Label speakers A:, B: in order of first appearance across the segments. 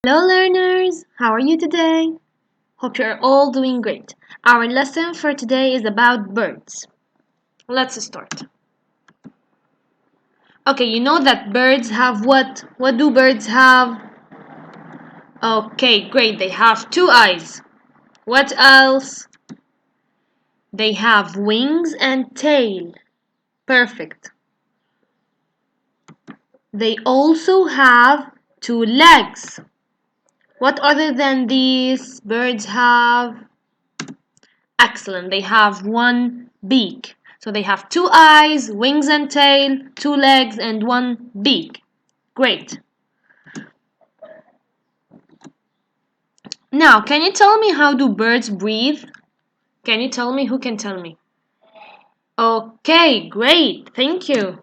A: Hello learners, how are you today? Hope you're all doing great. Our lesson for today is about birds. Let's start. Okay, you know that birds have what? What do birds have? Okay, great. They have two eyes. What else? They have wings and tail. Perfect. They also have two legs. What other than these birds have? Excellent. They have one beak. So they have two eyes, wings and tail, two legs, and one beak. Great. Now, can you tell me how do birds breathe? Can you tell me? Who can tell me? Okay, great. Thank you.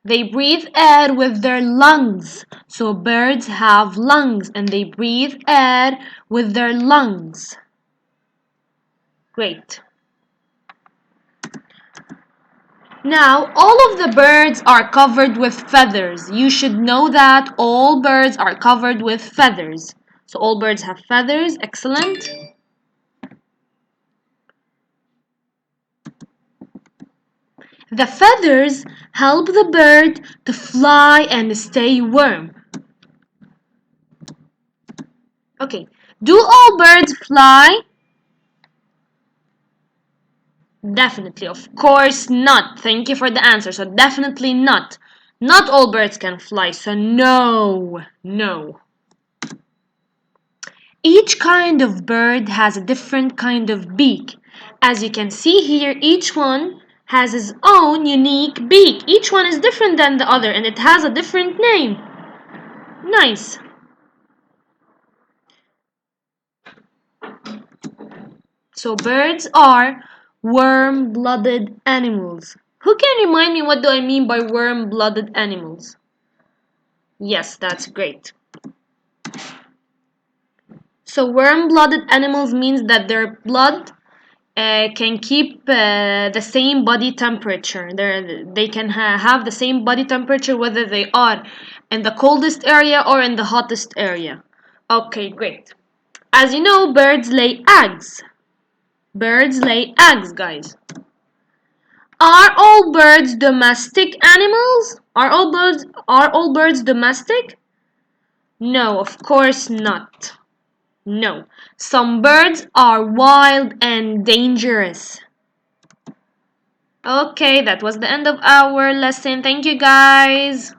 A: They breathe air with their lungs. So birds have lungs and they breathe air with their lungs. Great. Now, all of the birds are covered with feathers. You should know that all birds are covered with feathers. So all birds have feathers. Excellent. The feathers help the bird to fly and stay warm. Okay. Do all birds fly? Definitely. Of course not. Thank you for the answer. So definitely not. Not all birds can fly. So no. No. Each kind of bird has a different kind of beak. As you can see here, each one has its own unique beak. Each one is different than the other and it has a different name. Nice. So birds are warm-blooded animals. Who can remind me what do I mean by warm-blooded animals? Yes, that's great. So warm-blooded animals means that their blood can keep the same body temperature. They can have the same body temperature whether they are in the coldest area or in the hottest area. Okay, great. As you know, birds lay eggs. Birds lay eggs, guys. Are all birds domestic animals? Are all birds domestic? No, of course not. No. Some birds are wild and dangerous. Okay, that was the end of our lesson. Thank you, guys.